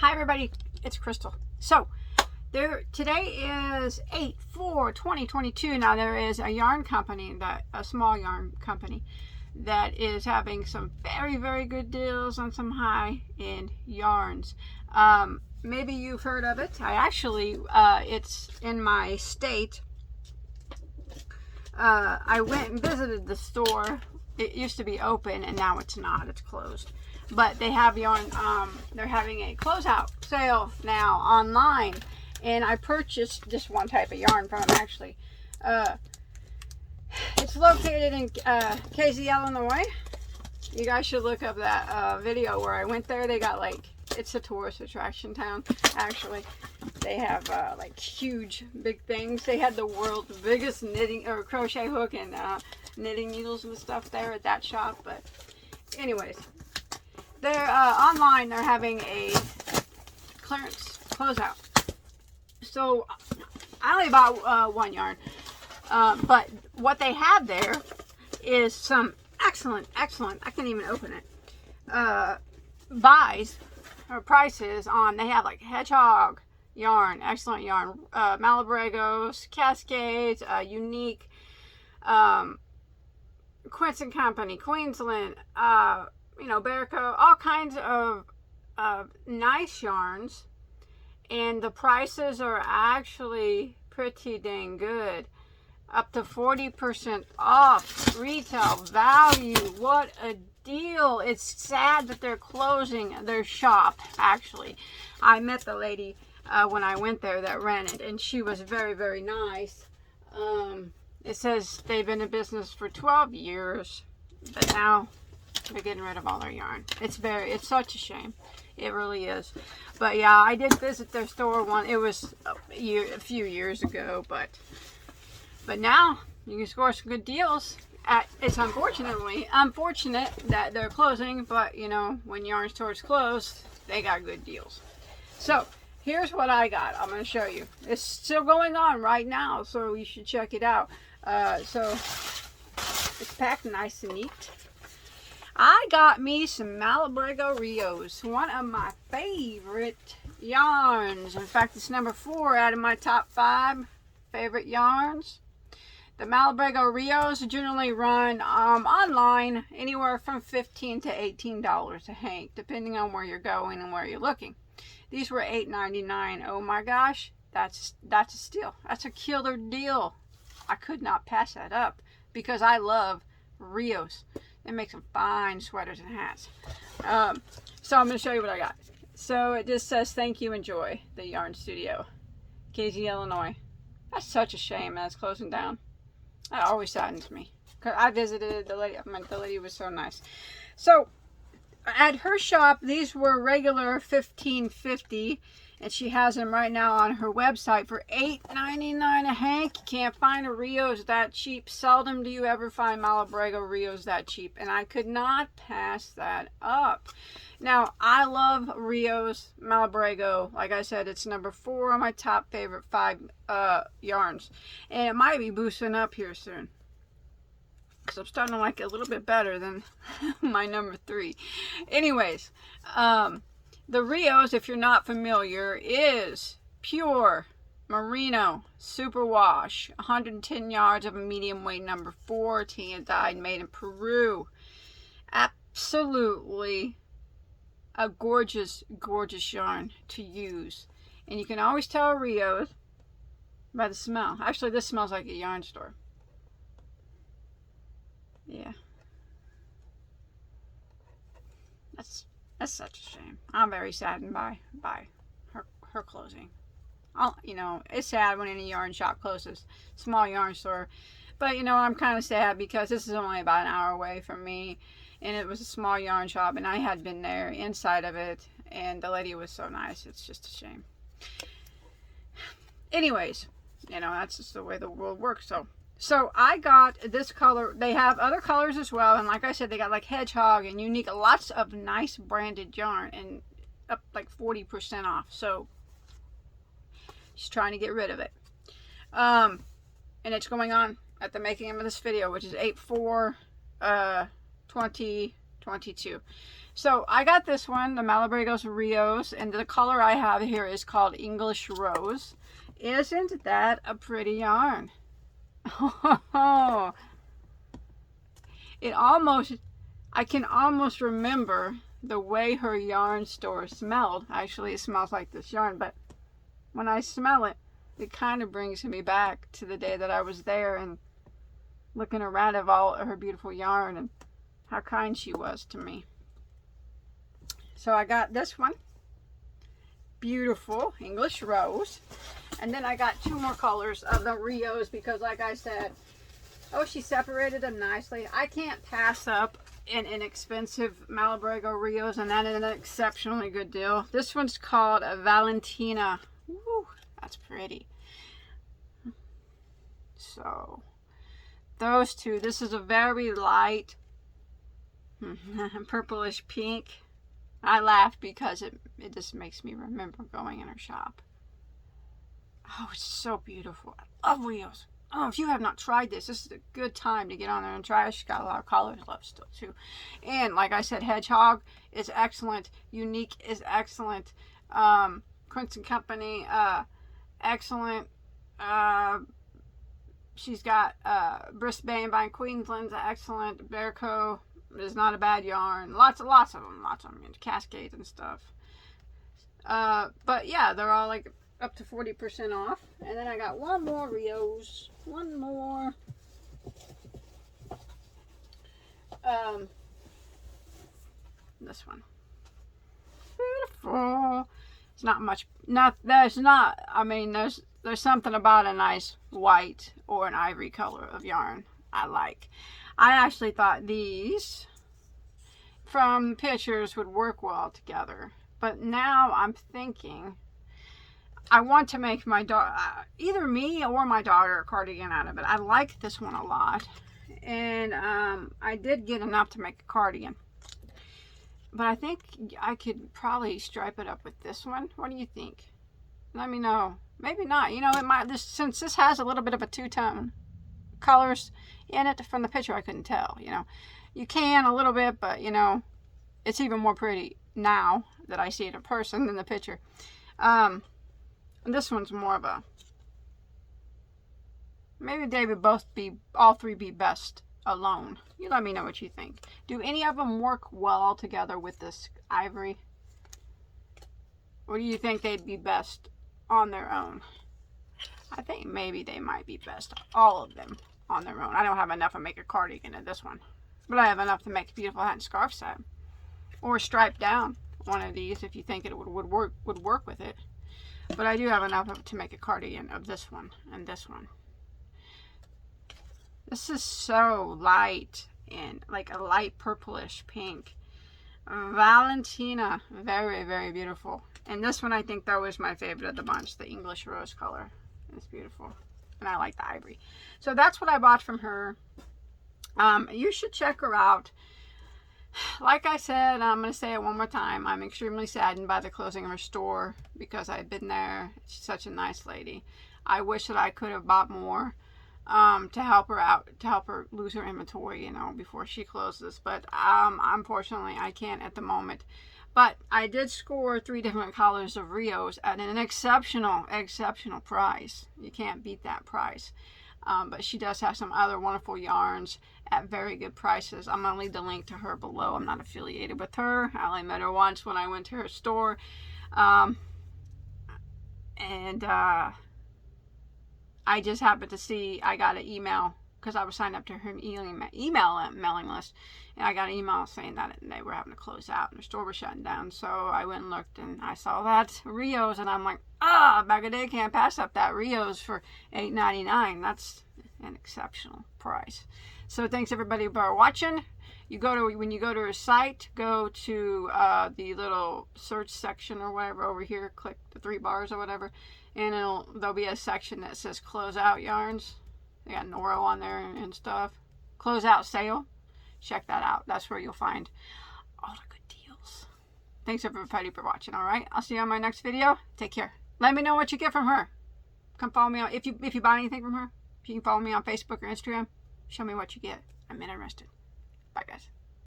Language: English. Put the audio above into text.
Hi everybody, it's Crystal. So today is 8/4/2022. Now there is a yarn company, a small yarn company, that is having some very good deals on some high-end yarns. Maybe you've heard of it. I actually it's in my state. I went and visited the store. It used to be open and now it's not, it's closed. But they have yarn, they're having a closeout sale now online, and I purchased just one type of yarn from them actually. It's located in KZ, Illinois. You guys should look up that video where I went there. They got it's a tourist attraction town actually. They have like huge big things. They had the world's biggest knitting or crochet hook and knitting needles and stuff there at that shop. But anyways, they're online. They're having a clearance closeout. So I only bought one yarn, but what they have there is some excellent, I can't even open it, buys or prices on. They have like hedgehog yarn, excellent yarn, Malabregos, Cascades, Unique, Quince and Company, Queensland, Berico, all kinds of nice yarns, and the prices are actually pretty dang good. Up to 40% off retail value. What a deal. It's sad that they're closing their shop actually. I met the lady when I went there that ran it, and she was very nice. It says they've been in business for 12 years, but now they're getting rid of all their yarn. It's such a shame. It really is. But yeah, I did visit their store it was a few years ago, but now you can score some good deals. It's unfortunate that they're closing, but when yarn stores close, they got good deals. So here's what I got. I'm going to show you. It's still going on right now, so you should check it out. So it's packed nice and neat. I got me some Malabrego Rios, one of my favorite yarns. In fact, it's number 4 out of my top 5 favorite yarns. The Malabrego Rios generally run online anywhere from $15 to $18 a hank, depending on where you're going and where you're looking. These were $8.99. Oh my gosh, that's a steal. That's a killer deal. I could not pass that up because I love Rios. They make some fine sweaters and hats. So I'm going to show you what I got. So it just says, "Thank you, enjoy, the Yarn Studio, KZ, Illinois." That's such a shame that it's closing down. That always saddens me. Cause I visited the lady. The lady was so nice. So at her shop, these were regular $15.50, and she has them right now on her website for $8.99 a hank. You can't find a Rios that cheap. Seldom do you ever find Malabrego Rios that cheap, and I could not pass that up. Now, I love Rios Malabrego. Like I said, it's number 4 on my top favorite 5 yarns, and it might be boosting up here soon, because I'm starting to like it a little bit better than my number 3. Anyways, the Rios, if you're not familiar, is pure merino superwash, 110 yards of a medium weight number 4, tan dyed, made in Peru. Absolutely a gorgeous yarn to use, and you can always tell Rios by the smell. Actually, this smells like a yarn store. Yeah, that's such a shame. I'm very saddened by her closing. It's sad when any yarn shop closes, small yarn store. But I'm kind of sad because this is only about an hour away from me, and it was a small yarn shop, and I had been there inside of it, and the lady was so nice. It's just a shame. Anyways, that's just the way the world works. So I got this color. They have other colors as well, and like I said, they got like hedgehog and unique, lots of nice branded yarn, and up like 40% off. So she's trying to get rid of it, and it's going on at the making of this video, which is 8/4/2022. So I got this one, the Malabrigo's Rios, and the color I have here is called English Rose. Isn't that a pretty yarn? Oh, I can almost remember the way her yarn store smelled. Actually, it smells like this yarn, but when I smell it, it kind of brings me back to the day that I was there and looking around at all of her beautiful yarn and how kind she was to me. So I got this one, beautiful English Rose, and then I got 2 more colors of the Rios because, like I said, oh, she separated them nicely. I can't pass up an inexpensive Malabrigo Rios, and that is an exceptionally good deal. This one's called Valentina. Woo, that's pretty. So those 2. This is a very light purplish pink. I laugh because it just makes me remember going in her shop. Oh, it's so beautiful. I love Rios. Oh, if you have not tried this, this is a good time to get on there and try it. She's got a lot of colors left still too. And like I said, Hedgehog is excellent. Unique is excellent. Prince & Company, excellent. She's got Brisbane by Queensland's excellent. Bearco is not a bad yarn. Lots of them. Cascades and stuff. But yeah, they're all like up to 40% off. And then I got 1 more Rios. 1 more. This one. Beautiful. It's not much. There's something about a nice white or an ivory color of yarn I like. I actually thought these from pictures would work well together, but now I'm thinking I want to make my daughter, either me or my daughter, a cardigan out of it. I like this one a lot, and I did get enough to make a cardigan, but I think I could probably stripe it up with this one. What do you think? Let me know. Maybe not. You know, it might. Since this has a little bit of a 2-tone colors in it from the picture, I couldn't tell. You know, you can a little bit, but you know, it's even more pretty now that I see it in person than the picture. This one's more of a, maybe they would all 3 be best alone. You let me know what you think. Do any of them work well together with this ivory? Or do you think they'd be best on their own? I think maybe they might be best, all of them, on their own. I don't have enough to make a cardigan of this one, but I have enough to make a beautiful hat and scarf set, or stripe down one of these if you think it would work with it. But I do have enough to make a cardigan of this one and this one. This is so light and like a light purplish pink. Valentina, very, very beautiful. And this one I think though is my favorite of the bunch, the English Rose color. It's beautiful, and I like the ivory. So that's what I bought from her. You should check her out. Like I said, I'm going to say it one more time. I'm extremely saddened by the closing of her store because I've been there. She's such a nice lady. I wish that I could have bought more to help her out, to help her lose her inventory, you know, before she closes. But unfortunately, I can't at the moment. But I did score 3 different colors of Rios at an exceptional price. You can't beat that price. But she does have some other wonderful yarns at very good prices. I'm going to leave the link to her below. I'm not affiliated with her. I only met her once when I went to her store. I just happened to see, I got an email because I was signed up to her email mailing list. And I got an email saying that they were having to close out and the store was shutting down. So I went and looked and I saw that Rios, and I'm like, Bagoday can't pass up that Rios for $8.99. That's an exceptional price. So thanks everybody for watching. When you go to her site, go to the little search section or whatever over here, click the 3 bars or whatever, and there'll be a section that says Closeout Yarns. They got Noro on there and stuff. Closeout Sale. Check that out. That's where you'll find all the good deals. Thanks everybody for watching. All right, I'll see you on my next video. Take care. Let me know what you get from her. Come follow me on, if you buy anything from her. If you can follow me on Facebook or Instagram, show me what you get. I'm interested. Bye guys.